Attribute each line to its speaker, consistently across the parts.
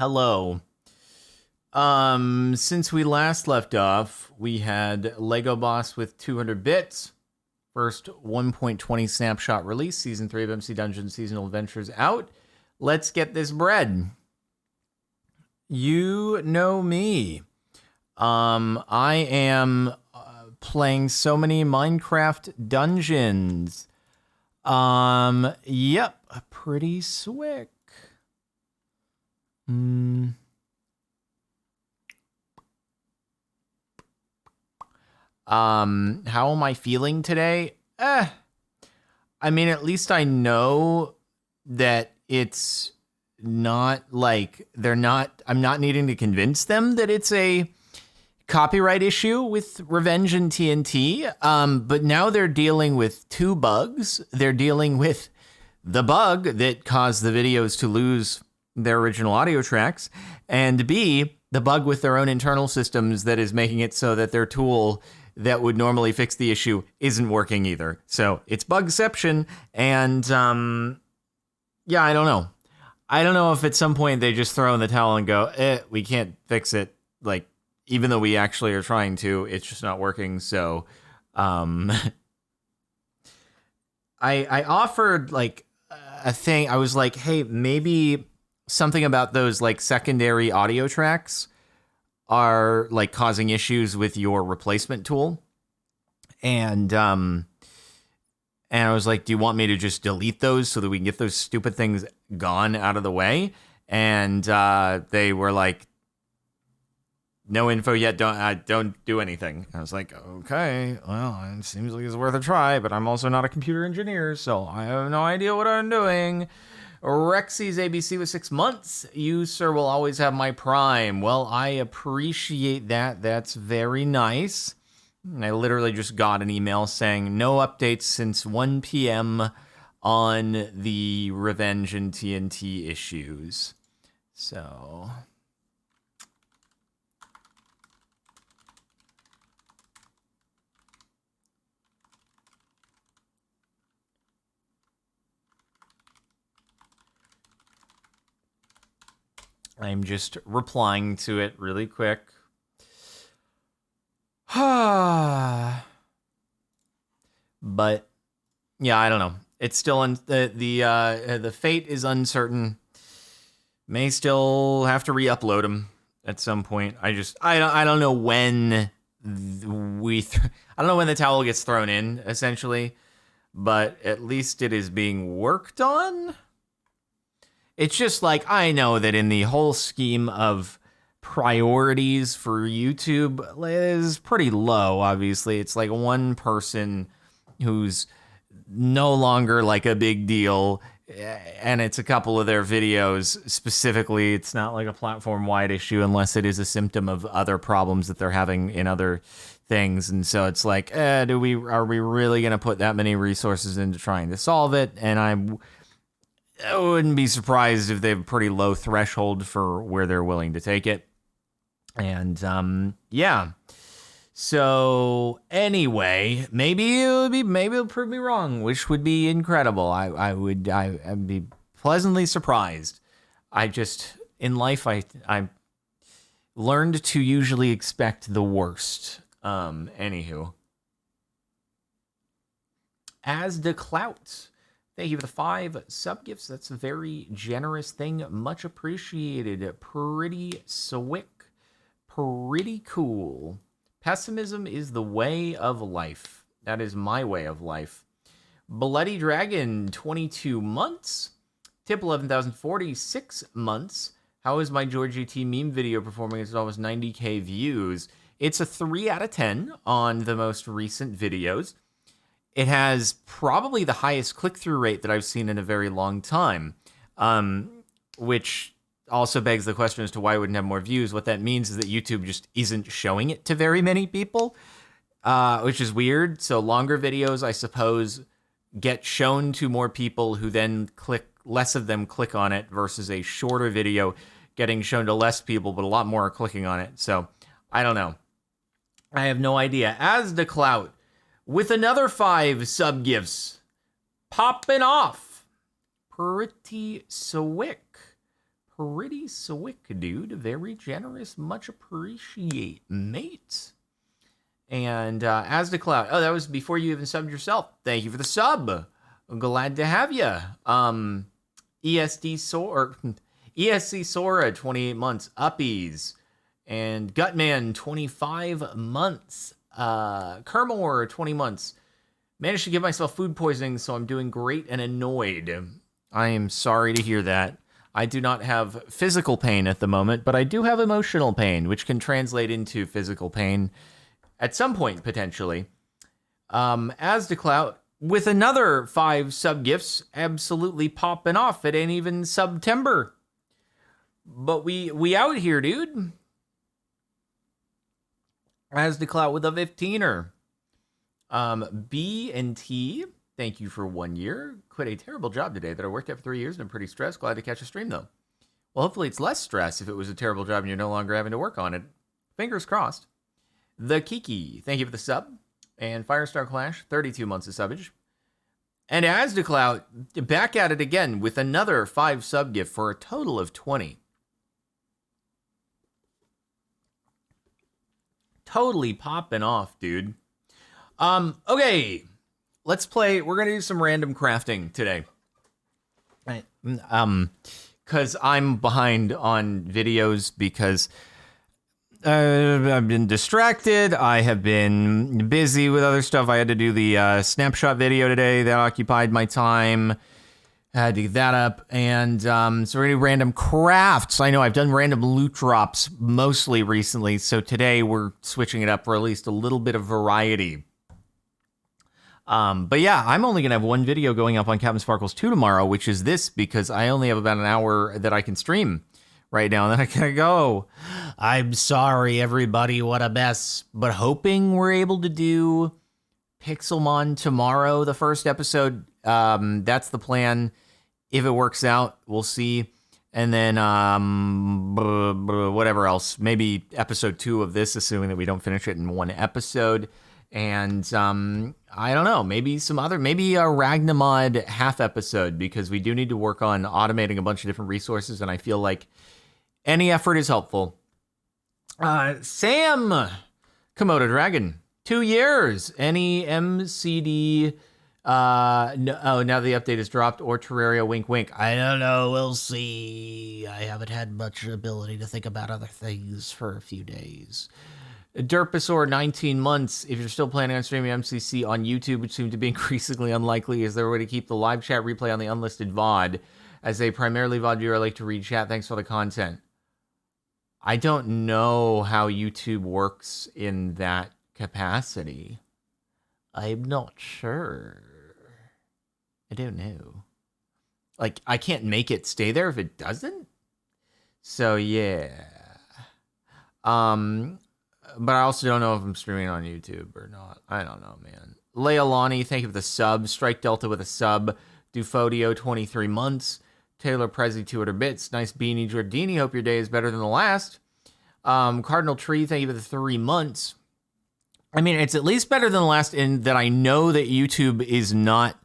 Speaker 1: Hello. Since we last left off, we had Lego Boss with 200 bits. First 1.20 snapshot release, Season 3 of MC Dungeon Seasonal Adventures out. Let's get this bread. You know me. I am playing so many Minecraft dungeons. Yep, pretty swick. How am I feeling today? I mean, at least I know that it's not like I'm not needing to convince them that it's a copyright issue with Revenge and TNT. But now they're dealing with two bugs. They're dealing with the bug that caused the videos to lose their original audio tracks, and B, the bug with their own internal systems that is making it so that their tool that would normally fix the issue isn't working either. So it's bugception, and yeah, I don't know. I don't know if at some point they just throw in the towel and go, we can't fix it. Like, even though we actually are trying to, it's just not working. So I offered like a thing. I was like, hey, maybe something about those like secondary audio tracks are like causing issues with your replacement tool. And I was like, do you want me to just delete those so that we can get those stupid things gone out of the way? And they were like, no info yet, don't do anything. I was like, okay, well, it seems like it's worth a try, but I'm also not a computer engineer, so I have no idea what I'm doing. Rexy's ABC with 6 months. You, sir, will always have my prime. Well, I appreciate that. That's very nice. I literally just got an email saying no updates since 1 p.m. on the Revenge and TNT issues. So I'm just replying to it really quick. But yeah, I don't know. It's still the fate is uncertain. May still have to re-upload them at some point. I don't know when I don't know when the towel gets thrown in, essentially, but at least it is being worked on. It's just like, I know that in the whole scheme of priorities for YouTube is pretty low, obviously. It's like one person who's no longer like a big deal, and it's a couple of their videos specifically. It's not like a platform-wide issue unless it is a symptom of other problems that they're having in other things. And so it's like, are we really going to put that many resources into trying to solve it? And I wouldn't be surprised if they have a pretty low threshold for where they're willing to take it. And yeah. So anyway, maybe it'll prove me wrong, which would be incredible. I'd be pleasantly surprised. I just in life I learned to usually expect the worst. Anywho. As the clout. Thank you for the 5 sub-gifts. That's a very generous thing. Much appreciated. Pretty swick. Pretty cool. Pessimism is the way of life. That is my way of life. Bloody Dragon, 22 months. Tip 11,046 months. How is my George GT meme video performing? It's almost 90k views. It's a 3 out of 10 on the most recent videos. It has probably the highest click-through rate that I've seen in a very long time, which also begs the question as to why it wouldn't have more views. What that means is that YouTube just isn't showing it to very many people, which is weird. So longer videos, I suppose, get shown to more people who then less of them click on it versus a shorter video getting shown to less people, but a lot more are clicking on it. So I don't know. I have no idea. As the clout. With another 5 sub-gifts popping off. Pretty swick. pretty swick, dude. Very generous. Much appreciate, mate. And Asda Cloud. Oh, that was before you even subbed yourself. Thank you for the sub. I'm glad to have you. ESC Sora, 28 months. Uppies. And Gutman, 25 months. Kermore, 20 months. Managed to give myself food poisoning, so I'm doing great and annoyed. I am sorry to hear that. I do not have physical pain at the moment, but I do have emotional pain, which can translate into physical pain at some point, potentially. Asda Cloud, with another 5 sub gifts, absolutely popping off. It ain't even September. But we out here, dude. Asda Cloud with a 15er. B and T, thank you for 1 year. Quit a terrible job today that I worked at for 3 years and I'm pretty stressed. Glad to catch a stream, though. Well, hopefully it's less stress if it was a terrible job and you're no longer having to work on it. Fingers crossed. The Kiki, thank you for the sub. And Firestar Clash, 32 months of subbage. And Asda Cloud, back at it again with another 5 sub gift for a total of 20. Totally popping off, dude. Okay, let's play. We're gonna do some random crafting today. Right. Because I'm behind on videos because I've been distracted. I have been busy with other stuff. I had to do the snapshot video today. That occupied my time. I had to get that up. And so we're going to do random crafts. I know I've done random loot drops mostly recently. So today we're switching it up for at least a little bit of variety. But yeah, I'm only going to have one video going up on CaptainSparklez 2 tomorrow, which is this, because I only have about an hour that I can stream right now, and then I gotta go. I'm sorry, everybody, what a mess. But hoping we're able to do Pixelmon tomorrow, the first episode. That's the plan. If it works out, we'll see. And then whatever else, maybe episode 2 of this, assuming that we don't finish it in one episode. And I don't know, maybe maybe a Ragnamod half episode, because we do need to work on automating a bunch of different resources, and I feel like any effort is helpful. Sam Komodo Dragon, 2 years. Any MCD? No, oh, now the update is dropped, or Terraria, wink wink. I don't know, we'll see. I haven't had much ability to think about other things for a few days. Derpasaur, 19 months. If you're still planning on streaming MCC on YouTube, which seems to be increasingly unlikely, is there a way to keep the live chat replay on the unlisted VOD, as a primarily VOD viewer like to read chat? Thanks for the content. I don't know how YouTube works in that capacity. I'm not sure. I don't know. Like, I can't make it stay there if it doesn't? So, yeah. But I also don't know if I'm streaming on YouTube or not. I don't know, man. Leilani, thank you for the sub. Strike Delta with a sub. Dufodio, 23 months. Taylor Prezi, 200 bits. Nice beanie, Giordini. Hope your day is better than the last. Cardinal Tree, thank you for the 3 months. I mean, it's at least better than the last in that I know that YouTube is not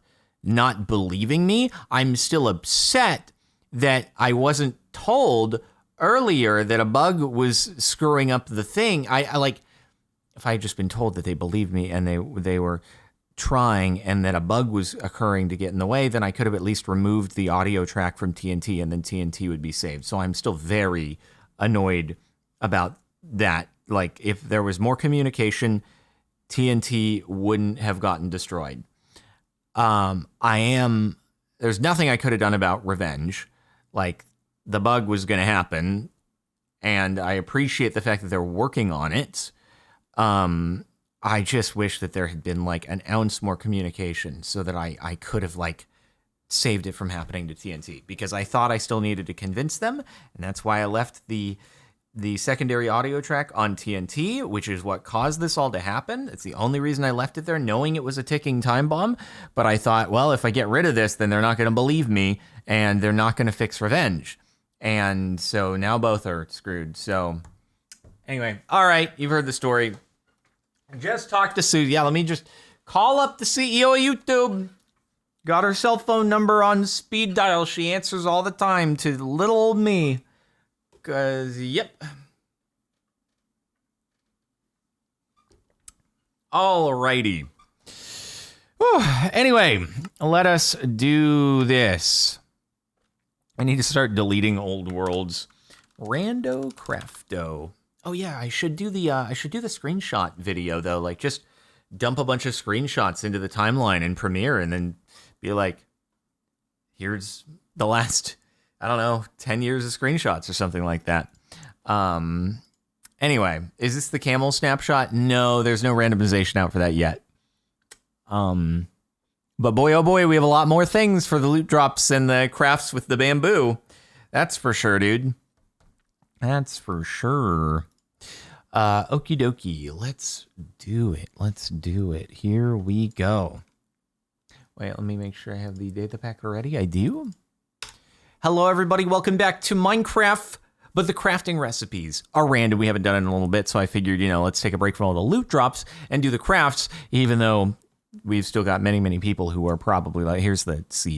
Speaker 1: believing me. I'm still upset that I wasn't told earlier that a bug was screwing up the thing. I like, if I had just been told that they believed me and they were trying and that a bug was occurring to get in the way, then I could have at least removed the audio track from TNT and then TNT would be saved. So I'm still very annoyed about that. Like, if there was more communication, TNT wouldn't have gotten destroyed. There's nothing I could have done about revenge. Like, the bug was going to happen, and I appreciate the fact that they're working on it. I just wish that there had been like an ounce more communication so that I could have like saved it from happening to TNT, because I thought I still needed to convince them, and that's why I left the secondary audio track on TNT, which is what caused this all to happen. It's the only reason I left it there, knowing it was a ticking time bomb. But I thought, well, if I get rid of this, then they're not going to believe me, and they're not going to fix revenge. And so now both are screwed. So anyway, all right, you've heard the story. Just talked to Sue. Yeah, let me just call up the CEO of YouTube. Got her cell phone number on speed dial. She answers all the time to little old me. Yep. Alrighty. Whew. Anyway, let us do this. I need to start deleting old worlds. Rando Crafto. Oh yeah, I should do the screenshot video though. Like just dump a bunch of screenshots into the timeline in Premiere and then be like, here's the last, I don't know, 10 years of screenshots or something like that. Anyway, is this the camel snapshot? No, there's no randomization out for that yet. But boy, oh boy, we have a lot more things for the loot drops and the crafts with the bamboo. That's for sure, dude. That's for sure. Okie dokie, let's do it. Let's do it. Here we go. Wait, let me make sure I have the data pack already. I do. Hello, everybody. Welcome back to Minecraft. But the crafting recipes are random. We haven't done it in a little bit, so I figured, let's take a break from all the loot drops and do the crafts, even though we've still got many, many people who are probably like, here's the